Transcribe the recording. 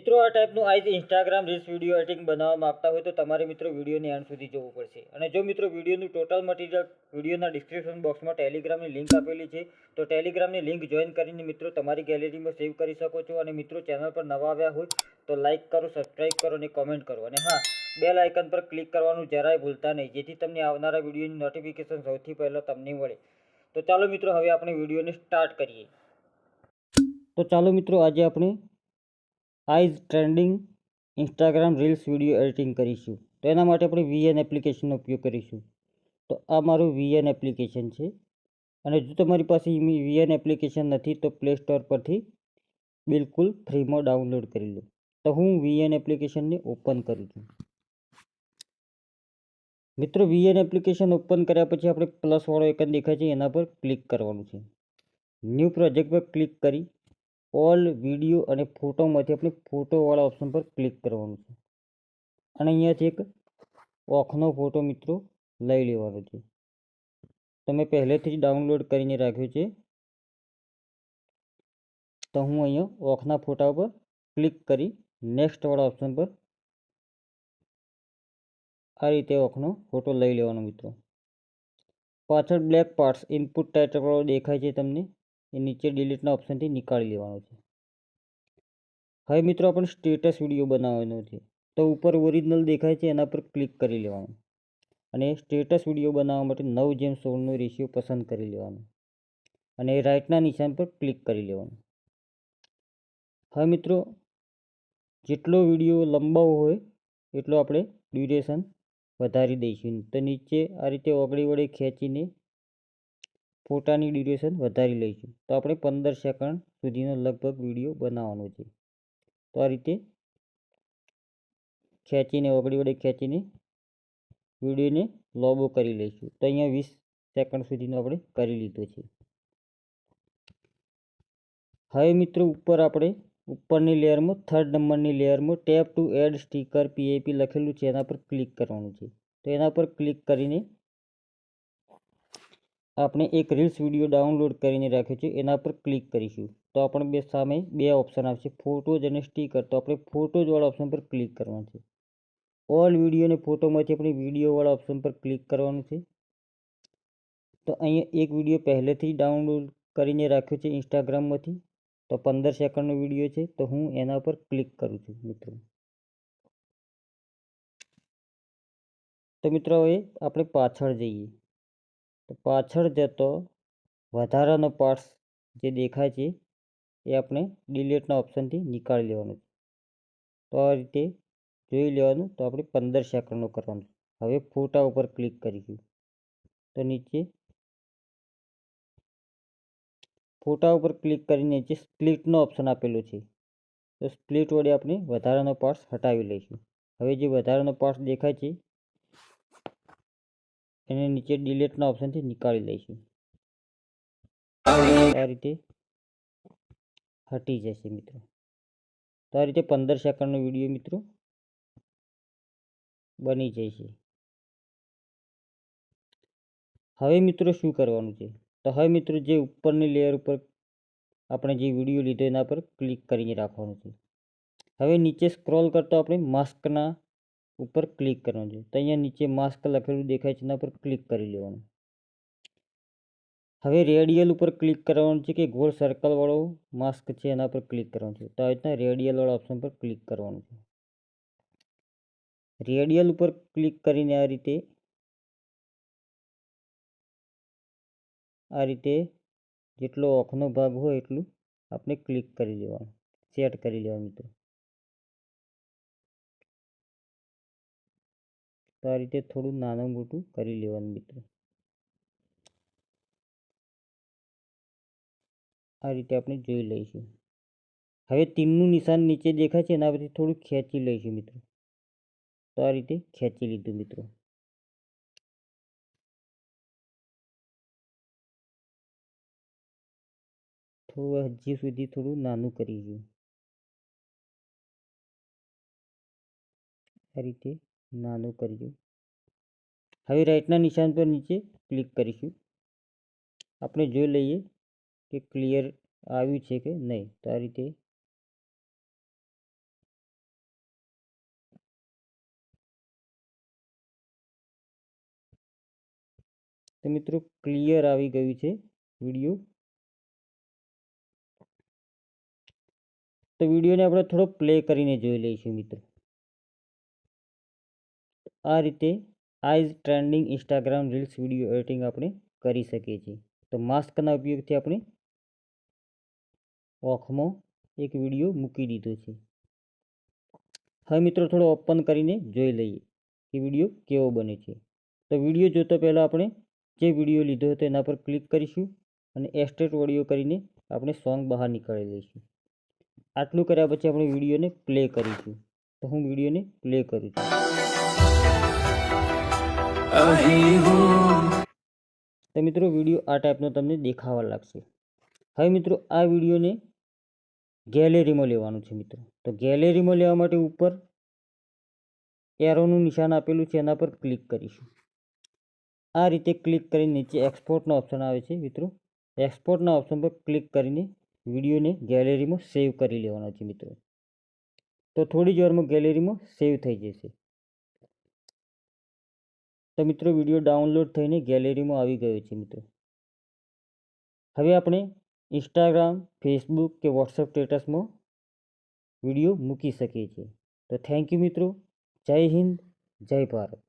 મિત્રો આ ટાઈપનું આ જ ઇન્સ્ટાગ્રામ રીલ્સ વિડીયો એડિટિંગ બનાવવા માંગતા હોય તો તમારે મિત્રો વિડીયોની એન્ડ સુધી જોવું પડશે. અને જો મિત્રો વિડીયોનું ટોટલ મટીરિયલ વિડીયોના ડિસ્ક્રિપ્શન બોક્સમાં ટેલિગ્રામની લિંક આપેલી છે, તો ટેલિગ્રામની લિંક જોઈન કરીને મિત્રો તમારી ગેલેરીમાં સેવ કરી શકો છો. અને મિત્રો ચેનલ પર નવા આવ્યા હોય તો લાઇક કરો, સબસ્ક્રાઈબ કરો અને કોમેન્ટ કરો. અને હા, બેલ આઇકન પર ક્લિક કરવાનું જરાય ભૂલતા નહીં, જેથી તમને આવનારા વિડીયોની નોટિફિકેશન સૌથી પહેલાં તમને મળે. તો ચાલો મિત્રો, હવે આપણે વિડીયોને સ્ટાર્ટ કરીએ. તો ચાલો મિત્રો, આજે આપણે eyes trending Instagram reels video editing કરીશું. તો એના માટે આપણે VN એપ્લિકેશનનો ઉપયોગ કરીશું. તો આ મારું VN એપ્લિકેશન છે. અને જો તમારી પાસે VN એપ્લિકેશન નથી તો પ્લે સ્ટોર પરથી બિલકુલ ફ્રીમાં ડાઉનલોડ કરી લો. તો હું VN એપ્લિકેશનને ઓપન કરું છું. મિત્રો, VN એપ્લિકેશન ઓપન કર્યા પછી આપણે પ્લસવાળો આઇકન દેખાય છે એના પર ક્લિક કરવાનું છે. ન્યૂ પ્રોજેક્ટ પર ક્લિક કરી ઓલ વિડીયો અને ફોટોમાંથી આપણે ફોટોવાળા ઓપ્શન પર ક્લિક કરવાનું છે. અને અહીંયાથી એક ઓખનો ફોટો મિત્રો લઈ લેવાનો છે. તમે પહેલેથી જ ડાઉનલોડ કરીને રાખ્યું છે. તો હું અહીંયા ઓખના ફોટા ઉપર ક્લિક કરી નેક્સ્ટ વાળા ઓપ્શન પર આ રીતે ઓખનો ફોટો લઈ લેવાનો મિત્રો. પાછળ બ્લેક પાર્ટ્સ ઇનપુટ ટાઇટલ વાળો દેખાય છે તમને, એ નીચે ડિલીટના ઓપ્શનથી નીકાળી લેવાનો છે. હવે મિત્રો આપણે સ્ટેટસ વિડીયો બનાવવાનો છે. તો ઉપર ઓરિજિનલ દેખાય છે એના પર ક્લિક કરી લેવાનું. અને સ્ટેટસ વિડીયો બનાવવા માટે 9:16નો રેશિયો પસંદ કરી લેવાનો. અને રાઇટના નિશાન પર ક્લિક કરી લેવાનું. હવે મિત્રો, જેટલો વિડીયો લંબાવો હોય એટલો આપણે ડ્યુરેશન વધારી દઈશું. તો નીચે આ રીતે ઓગળી વડે ખેંચીને ફોટાની ડ્યુરેશન વધારી લઈશું. તો આપણે 15 સેકન્ડ સુધીનો લગભગ વિડીયો બનાવવાનો છે. તો આ રીતે ખેંચીને ઓગળી વડે ખેંચીને વિડીયોને લોબો કરી લઈશું. તો અહીંયા 20 સેકન્ડ સુધીનો આપણે કરી લીધો છે. હવે મિત્રો, ઉપર આપણે ઉપરની લેયરમાં થર્ડ નંબરની લેયરમાં tap to add sticker PIP લખેલું છે, એના પર ક્લિક કરવાનું છે. તો એના પર ક્લિક કરીને આપણે એક રીલ્સ વિડીયો ડાઉનલોડ કરીને રાખ્યો છે એના પર ક્લિક કરીશું. તો આપણે સામે બે ઓપ્શન આવશે, ફોટોઝ અને સ્ટીકર. તો આપણે ફોટોઝવાળા ઓપ્શન પર ક્લિક કરવાનું છે. ઓલ વિડીયો અને ફોટોમાંથી આપણે વિડીયોવાળા ઓપ્શન પર ક્લિક કરવાનું છે. તો અહીંયા એક વિડીયો પહેલેથી ડાઉનલોડ કરીને રાખ્યો છે ઇન્સ્ટાગ્રામમાંથી. તો 15 સેકન્ડનો વિડીયો છે, તો હું એના પર ક્લિક કરું છું મિત્રો. તો મિત્રો, હવે આપણે પાછળ જઈએ. તો પાછળ જતો વધારાનો પાર્ટ્સ જે દેખાય છે એ આપણે ડિલીટના ઓપ્શનથી નીકાળી લેવાનું છે. તો આ રીતે જોઈ લેવાનું. તો આપણે 15 સેકન્ડનો કરવાનું. હવે ફોટા ઉપર ક્લિક કરીશું. તો નીચે ફોટા ઉપર ક્લિક કરીને નીચે સ્પ્લિટનો ઓપ્શન આપેલો છે. તો સ્પ્લિટ વડે આપણે વધારાનો પાર્ટ્સ હટાવી લઈશું. હવે જે વધારાનો પાર્ટ્સ દેખાય છે એને નીચે ડિલીટના ઓપ્શનથી નીકાળી લઈશું. આ રીતે હટી જશે મિત્રો. તો આ રીતે 15 સેકન્ડનો વિડીયો મિત્રો બની જશે. હવે મિત્રો શું કરવાનું છે? તો હવે મિત્રો, જે ઉપરની લેયર ઉપર આપણે જે વિડીયો લીધો એના પર ક્લિક કરીને રાખવાનું છે. હવે નીચે સ્ક્રોલ કરતો આપણે માસ્કના ઉપર ક્લિક કરવાનું છે. તો અહીંયા નીચે માસ્ક લખેલું દેખાય છે, એના પર ક્લિક કરી લેવાનું. હવે રેડિયલ ઉપર ક્લિક કરવાનું છે કે ગોળ સર્કલવાળો માસ્ક છે એના પર ક્લિક કરવાનું છે. તો આ રીતના રેડિયલવાળા ઓપ્શન પર ક્લિક કરવાનું છે. રેડિયલ ઉપર ક્લિક કરીને આ રીતે જેટલો ઓખનો ભાગ હોય એટલું આપણે ક્લિક કરી લેવાનું, સેટ કરી લેવાનું મિત્રો. તો આ રીતે થોડું નાનું મોટું કરી લેવાનું મિત્રો. આ રીતે આપણે જોઈ લઈશું. હવે તીરનું નિશાન નીચે દેખાય છે એના પરથી થોડું ખેંચી લઈશું મિત્રો. તો આ રીતે ખેંચી લીધું મિત્રો. થોડું હજી સુધી થોડું નાનું કરીશું. આ રીતે નાનું કરીશું. હવે રાઇટના નિશાન પર નીચે ક્લિક કરીશું. આપણે જોઈ લઈએ કે ક્લિયર આવ્યું છે કે નહીં. તો આ રીતે તો મિત્રો ક્લિયર આવી ગયું છે વિડીયો. તો વિડીયોને આપણે થોડો પ્લે કરીને જોઈ લઈશું મિત્રો. આ રીતે આ is trending Instagram reels video editing આપણે કરી શકીએ છીએ. તો માસ્કના ઉપયોગથી આપણે ઓખમાં એક વિડીયો મૂકી દીધો છે. હવે મિત્રો થોડો ઓપન કરીને જોઈ લઈએ કે વિડીયો કેવો બને છે. તો વિડીયો જોતા પહેલાં આપણે જે વિડીયો લીધો હતો એના પર ક્લિક કરીશું અને એક્સટ્રેક્ટ ઓડિયો કરીને આપણે સોંગ બહાર નીકાળી લઈશું. આટલું કર્યા પછી આપણે વિડીયોને પ્લે કરીશું. તો હું વિડીયોને પ્લે કરું છું. તો મિત્રો વિડીયો આ ટાઈપનો તમને દેખાવા લાગશે. હવે મિત્રો આ વિડીયોને ગેલેરીમાં લેવાનું છે મિત્રો. તો ગેલેરીમાં લેવા માટે ઉપર એરોનું નિશાન આપેલું છે એના પર ક્લિક કરીશું. આ રીતે ક્લિક કરીને નીચે એક્સપોર્ટનો ઓપ્શન આવે છે મિત્રો. એક્સપોર્ટના ઓપ્શન પર ક્લિક કરીને વિડીયોને ગેલેરીમાં સેવ કરી લેવાનો છે મિત્રો. તો થોડી જ વારમાં ગેલેરીમાં સેવ થઈ જશે. તો મિત્રો વિડીયો ડાઉનલોડ થઈને ગેલેરીમાં આવી ગયો છે મિત્રો. હવે આપણે ઇન્સ્ટાગ્રામ, ફેસબુક કે વોટ્સઅપ સ્ટેટસમાં વિડીયો મૂકી શકીએ છીએ. તો થેન્ક યુ મિત્રો. જય હિન્દ, જય ભારત.